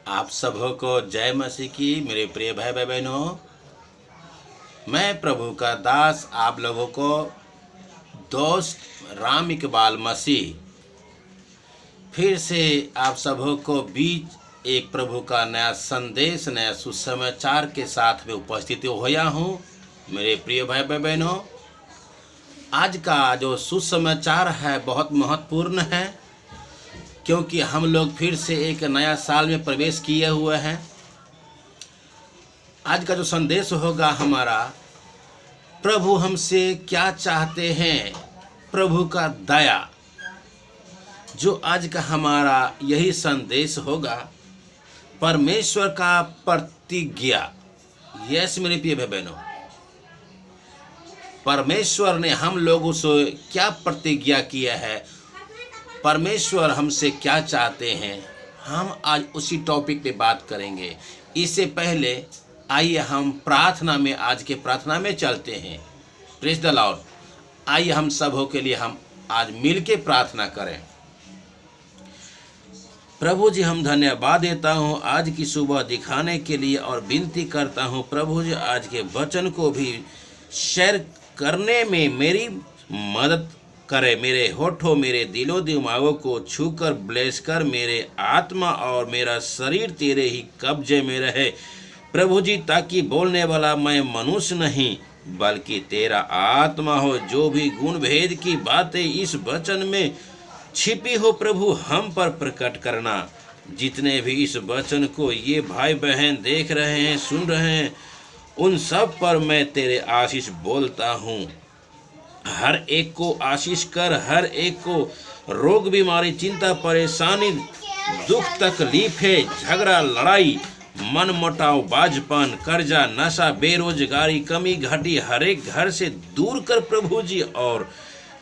आप सबों को जय मसीह की। मेरे प्रिय भाई बहनों, मैं प्रभु का दास आप लोगों को दोस्त राम इकबाल मसीह फिर से आप सबों को बीच एक प्रभु का नया संदेश, नया सुसमाचार के साथ में उपस्थित होया हूँ। मेरे प्रिय भाई बहनों, आज का जो सुसमाचार है बहुत महत्वपूर्ण है, क्योंकि हम लोग फिर से एक नया साल में प्रवेश किए हुए हैं। आज का जो संदेश होगा हमारा, प्रभु हमसे क्या चाहते हैं, प्रभु का दया। जो आज का हमारा यही संदेश होगा, परमेश्वर का प्रतिज्ञा। यस मेरे प्रिय भाई बहनों, परमेश्वर ने हम लोगों से क्या प्रतिज्ञा किया है, परमेश्वर हमसे क्या चाहते हैं, हम आज उसी टॉपिक पे बात करेंगे। इससे पहले आइए हम प्रार्थना में, आज के प्रार्थना में चलते हैं। Praise the Lord. आइए हम सबों के लिए हम आज मिल के प्रार्थना करें। प्रभु जी, हम धन्यवाद देता हूँ आज की सुबह दिखाने के लिए, और विनती करता हूँ प्रभु जी आज के वचन को भी शेयर करने में मेरी मदद करे। मेरे होठों, मेरे दिलो दिमागों को छूकर ब्लेस कर, मेरे आत्मा और मेरा शरीर तेरे ही कब्जे में रहे प्रभु जी, ताकि बोलने वाला मैं मनुष्य नहीं बल्कि तेरा आत्मा हो। जो भी गुण भेद की बातें इस वचन में छिपी हो प्रभु, हम पर प्रकट करना। जितने भी इस वचन को ये भाई बहन देख रहे हैं, सुन रहे हैं, उन सब पर मैं तेरे आशीष बोलता हूँ। हर एक को आशीष कर, हर एक को रोग, बीमारी, चिंता, परेशानी, दुख, तकलीफें, झगड़ा, लड़ाई, मन मुटाव, बाजपन, कर्जा, नशा, बेरोजगारी, कमी घटी हर एक घर से दूर कर प्रभु जी। और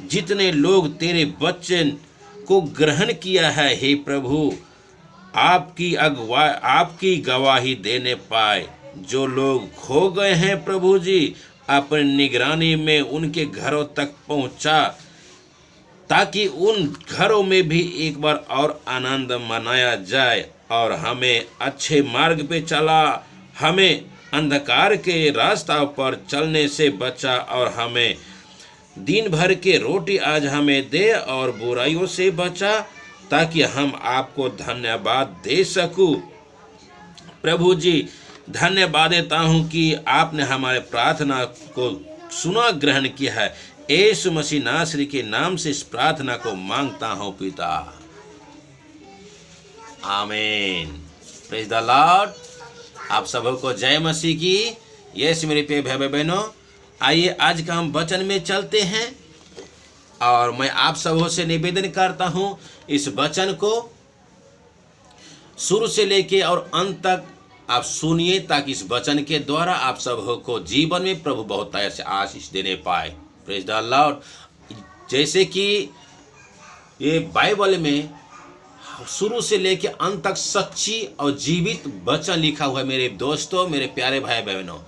जितने लोग तेरे वचन को ग्रहण किया है, हे प्रभु, आपकी गवाही देने पाए। जो लोग खो गए हैं प्रभु जी, अपनी निगरानी में उनके घरों तक पहुंचा, ताकि उन घरों में भी एक बार और आनंद मनाया जाए, और हमें अच्छे मार्ग पे चला, हमें अंधकार के रास्ता पर चलने से बचा, और हमें दिन भर के रोटी आज हमें दे, और बुराइयों से बचा, ताकि हम आपको धन्यवाद दे सकूं। प्रभु जी, धन्यवाद देता हूं कि आपने हमारे प्रार्थना को सुना, ग्रहण किया है। यीशु मसीह नासरी के नाम से इस प्रार्थना को मांगता हूं पिता, आमीन। Praise the Lord. आप सबों को जय मसीह की। यस मेरे प्रिय भाई बहनों, आइए आज का हम वचन में चलते हैं, और मैं आप सबों से निवेदन करता हूं इस वचन को शुरू से लेके और अंत तक आप सुनिए, ताकि इस वचन के द्वारा आप सबों को जीवन में प्रभु बहुत ऐसे आशीष देने पाए। Praise the Lord. जैसे कि ये बाइबल में शुरू से लेके अंत तक सच्ची और जीवित वचन लिखा हुआ है मेरे दोस्तों, मेरे प्यारे भाई बहनों।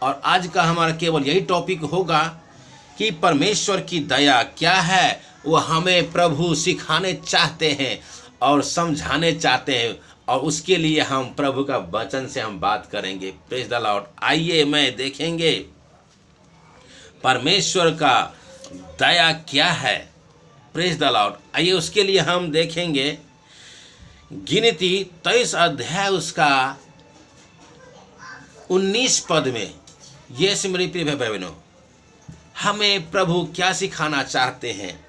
और आज का हमारा केवल यही टॉपिक होगा कि परमेश्वर की दया क्या है, वो हमें प्रभु सिखाने चाहते हैं और समझाने चाहते हैं, और उसके लिए हम प्रभु का वचन से हम बात करेंगे। Praise the Lord. आइए मैं देखेंगे परमेश्वर का दया क्या है। Praise the Lord. आइए उसके लिए हम देखेंगे गिनती 23 अध्याय उसका 19 पद में। यस मेरे प्रिय भाई बहनों, हमें प्रभु क्या सिखाना चाहते हैं।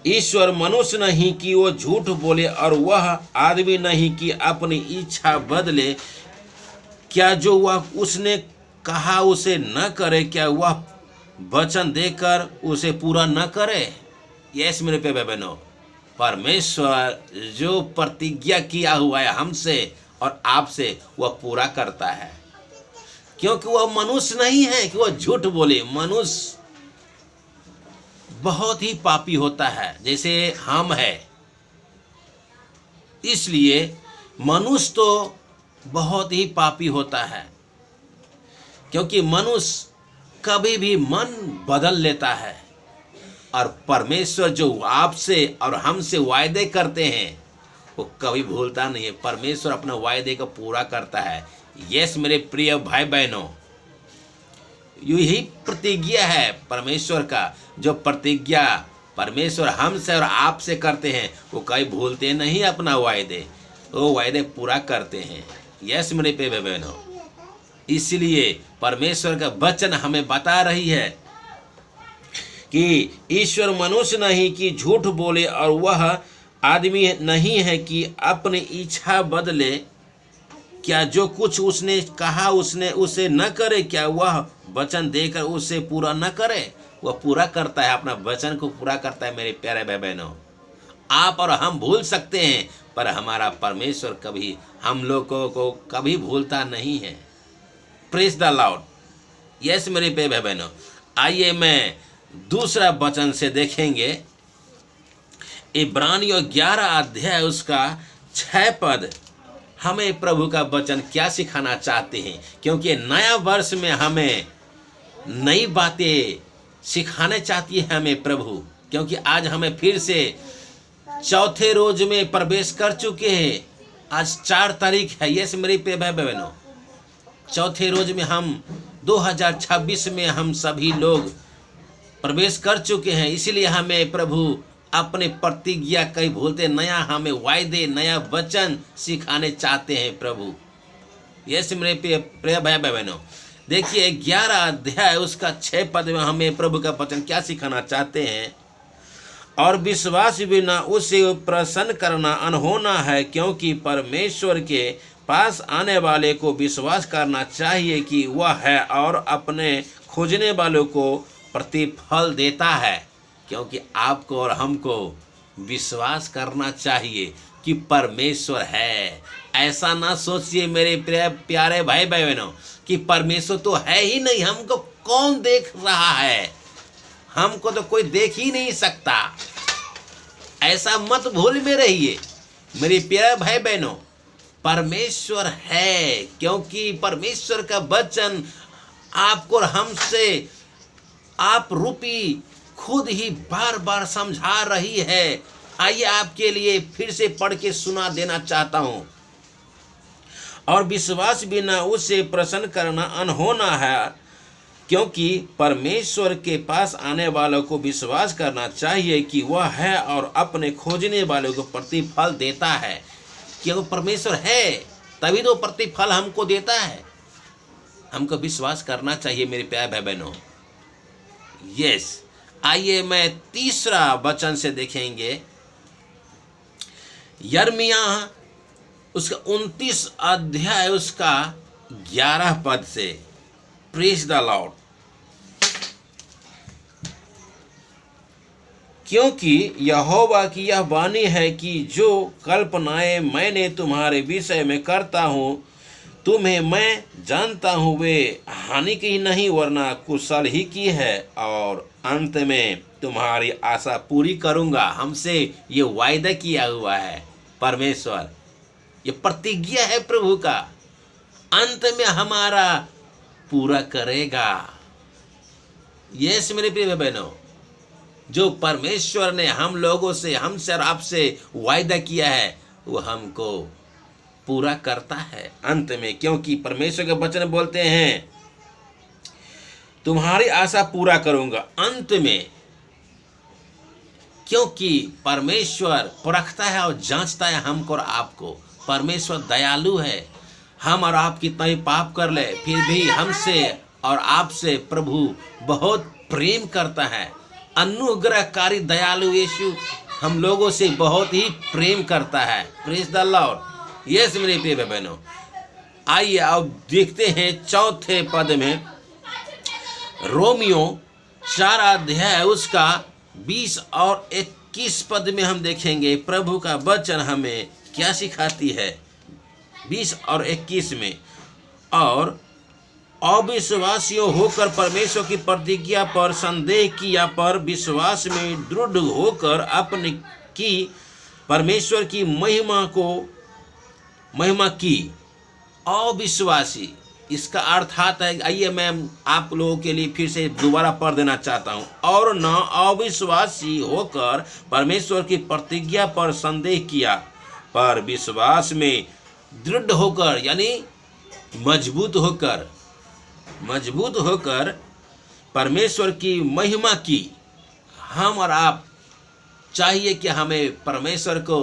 ईश्वर मनुष्य नहीं कि वो झूठ बोले, और वह आदमी नहीं कि अपनी इच्छा बदले। क्या जो वह उसने कहा उसे न करे, क्या वह वचन देकर उसे पूरा न करे। यस मेरे पे बहनों, परमेश्वर जो प्रतिज्ञा किया हुआ है हमसे और आपसे, वह पूरा करता है, क्योंकि वह मनुष्य नहीं है कि वह झूठ बोले। मनुष्य बहुत ही पापी होता है, जैसे हम हैं। इसलिए मनुष्य तो बहुत ही पापी होता है, क्योंकि मनुष्य कभी भी मन बदल लेता है। और परमेश्वर जो आपसे और हमसे वायदे करते हैं, वो कभी भूलता नहीं है। परमेश्वर अपने वायदे को पूरा करता है। यस मेरे प्रिय भाई बहनों, यही प्रतिज्ञा है परमेश्वर का। जो प्रतिज्ञा परमेश्वर हमसे और आपसे करते हैं वो कभी भूलते नहीं अपना वायदे, वो वायदे पूरा करते हैं। यस मेरे प्रिय भाई बहनों, इसलिए परमेश्वर का वचन हमें बता रही है कि ईश्वर मनुष्य नहीं कि झूठ बोले और वह आदमी नहीं है कि अपनी इच्छा बदले। क्या जो कुछ उसने कहा उसने उसे न करे, क्या वह वचन देकर उसे पूरा न करे? वह पूरा करता है, अपना वचन को पूरा करता है। मेरे प्यारे भाई बहनों, आप और हम भूल सकते हैं पर हमारा परमेश्वर कभी हम लोगों को कभी भूलता नहीं है। Praise the Lord. यस मेरे प्यारे भाई बहनों, आइए मैं दूसरा वचन से देखेंगे। इब्रानियों 11 अध्याय उसका 6 पद हमें प्रभु का वचन क्या सिखाना चाहते हैं, क्योंकि नया वर्ष में हमें नई बातें सिखाने चाहती है हमें प्रभु। क्योंकि आज हमें फिर से चौथे रोज में प्रवेश कर चुके हैं। आज 4 तारीख है। यस मेरे प्रिय भाई बहनों, चौथे रोज में हम 2026 में हम सभी लोग प्रवेश कर चुके हैं। इसलिए हमें प्रभु अपने प्रतिज्ञा कहीं भूलते, नया हमें वायदे, नया वचन सिखाने चाहते हैं प्रभु। यस मेरे प्रिय भाई बहनों, देखिए 11 अध्याय उसका 6 पद में हमें प्रभु का वचन क्या सिखाना चाहते हैं। और विश्वास बिना उसे प्रसन्न करना अनहोना है, क्योंकि परमेश्वर के पास आने वाले को विश्वास करना चाहिए कि वह है और अपने खोजने वालों को प्रतिफल देता है। क्योंकि आपको और हमको विश्वास करना चाहिए कि परमेश्वर है। ऐसा ना सोचिए मेरे प्यारे भाई बहनों कि परमेश्वर तो है ही नहीं, हमको कौन देख रहा है, हमको तो कोई देख ही नहीं सकता। ऐसा मत भूल में रहिए मेरे प्यारे भाई बहनों, परमेश्वर है। क्योंकि परमेश्वर का वचन आपको और हमसे आप रूपी खुद ही बार बार समझा रही है। आइए आपके लिए फिर से पढ़ के सुना देना चाहता हूं। और विश्वास बिना उसे प्रसन्न करना अनहोना है, क्योंकि परमेश्वर के पास आने वालों को विश्वास करना चाहिए कि वह है और अपने खोजने वालों को प्रतिफल देता है। क्योंकि परमेश्वर है तभी तो प्रतिफल हमको देता है। हमको विश्वास करना चाहिए मेरे प्यारे भाई बहनों। यस, आइए मैं तीसरा वचन से देखेंगे। यिर्मयाह उसका 29 अध्याय उसका 11 पद से। Praise the Lord. क्योंकि यहोवा की यह वाणी है कि जो कल्पनाएं मैंने तुम्हारे विषय में करता हूँ तुम्हें मैं जानता हूँ, वे हानि की नहीं वरना कुशल ही की है, और अंत में तुम्हारी आशा पूरी करूँगा। हमसे ये वायदा किया हुआ है परमेश्वर, ये प्रतिज्ञा है प्रभु का, अंत में हमारा पूरा करेगा। यस मेरे प्रिय बहनों, जो परमेश्वर ने हम लोगों से, हमसे और आपसे वायदा किया है वो हमको पूरा करता है अंत में। क्योंकि परमेश्वर के वचन बोलते हैं तुम्हारी आशा पूरा करूंगा अंत में। क्योंकि परमेश्वर परखता है और जांचता है हमको और आपको। परमेश्वर दयालु है। हम और आप कितना ही पाप कर ले फिर भी हमसे और आपसे प्रभु बहुत प्रेम करता है। अनुग्रहकारी दयालु यीशु हम लोगों से बहुत ही प्रेम करता है। Praise the Lord. यस मेरे प्रिय बहनों, आइए अब देखते हैं चौथे पद में। रोमियो 4 अध्याय उसका 20 और 21 पद में हम देखेंगे प्रभु का वचन हमें क्या सिखाती है। 20 और 21 में, और अविश्वासियों होकर परमेश्वर की प्रतिज्ञा पर संदेह किया, पर विश्वास में दृढ़ होकर अपने की परमेश्वर की महिमा की। अविश्वासी इसका अर्थात है, आइए मैं आप लोगों के लिए फिर से दोबारा पढ़ देना चाहता हूँ। और न अविश्वासी होकर परमेश्वर की प्रतिज्ञा पर संदेह किया, पर विश्वास में दृढ़ होकर, यानी मजबूत होकर परमेश्वर की महिमा की। हम और आप चाहिए कि हमें परमेश्वर को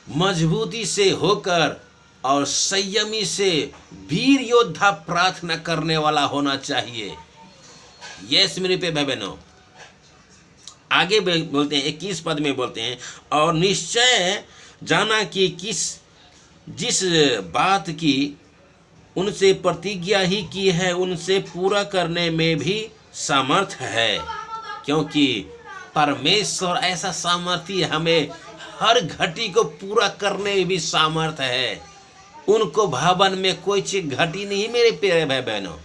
मजबूती से होकर और संयमी से वीर योद्धा प्रार्थना करने वाला होना चाहिए। यस मेरे पे भाई बहनों, आगे बोलते हैं 21 पद में बोलते हैं, और निश्चय जाना कि जिस बात की उनसे प्रतिज्ञा ही की है उनसे पूरा करने में भी सामर्थ है, क्योंकि परमेश्वर ऐसा सामर्थी हमें हर घटी को पूरा करने में भी सामर्थ है। उनको भवन में कोई चीज घटी नहीं मेरे प्यारे भाई बहनों।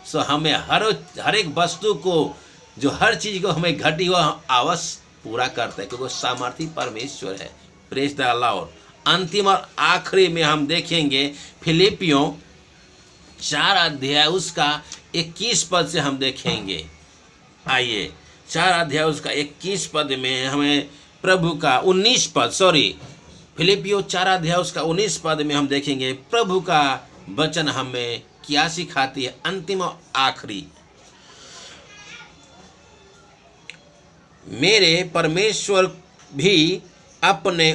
सो हमें हर एक वस्तु को, जो हर चीज को हमें घटी हुआ अवश्य पूरा करता है, क्योंकि वो सामर्थी परमेश्वर है। Praise the Lord. अंतिम और आखिरी में हम देखेंगे फिलिपियों 4 अध्याय उसका 21 पद से हम देखेंगे। आइए 4 अध्याय उसका 21 पद में हमें प्रभु का 19 पद, फिलिपियों 4 अध्याय उसका 19 पद में हम देखेंगे प्रभु का वचन हमें क्या सिखाती है। अंतिम और आखिरी, मेरे परमेश्वर भी अपने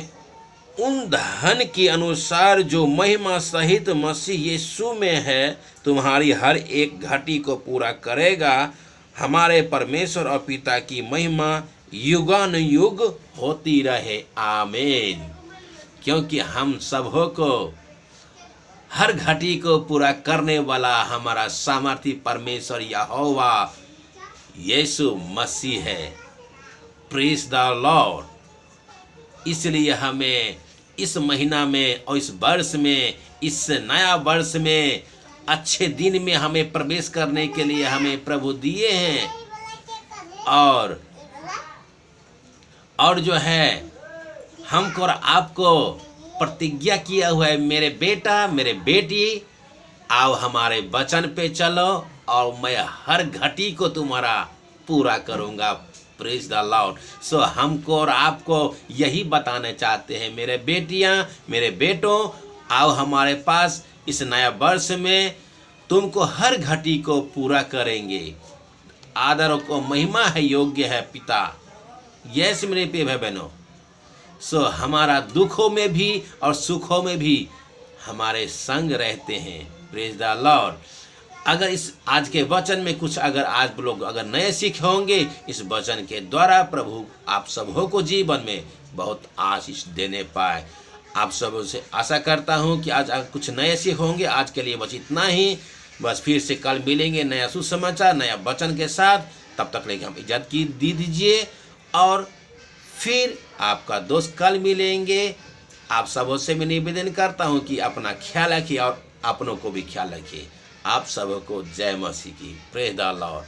उन धन के अनुसार जो महिमा सहित मसीह यीशु में है तुम्हारी हर एक घटी को पूरा करेगा। हमारे परमेश्वर और पिता की महिमा युगानुयुग होती रहे। आमीन। क्योंकि हम सबों को हर घटी को पूरा करने वाला हमारा सामर्थी परमेश्वर यहोवा यीशु मसीह है। Praise the Lord. इसलिए हमें इस महीना में और इस वर्ष में, इस नया वर्ष में, अच्छे दिन में हमें प्रवेश करने के लिए हमें प्रभु दिए हैं। और जो है हमको और आपको प्रतिज्ञा किया हुआ है, मेरे बेटा मेरे बेटी आओ हमारे वचन पे चलो और मैं हर घटी को तुम्हारा पूरा करूँगा। Praise the Lord. सो हमको और आपको यही बताने चाहते हैं, मेरे बेटियां मेरे बेटों आओ हमारे पास, इस नया वर्ष में तुमको हर घटी को पूरा करेंगे। आदर को महिमा है योग्य है पिता। यस मेरे पे भाई बहनों। सो हमारा दुखों में भी और सुखों में भी हमारे संग रहते हैं। Praise the Lord. अगर इस आज के वचन में कुछ अगर आज लोग अगर नए सीखे होंगे इस वचन के द्वारा, प्रभु आप सबों को जीवन में बहुत आशीष देने पाए। आप सबों से आशा करता हूं कि आज अगर कुछ नए सीख होंगे। आज के लिए बस इतना ही। बस फिर से कल मिलेंगे नया सुसमाचार नया वचन के साथ। तब तक लेके हम इजाज़त की दीजिए और फिर आपका दोस्त कल मिलेंगे। आप सबों से मैं निवेदन करता हूं कि अपना ख्याल रखिए और अपनों को भी ख्याल रखिए। आप सबको जय मसीह की। Praise the Lord.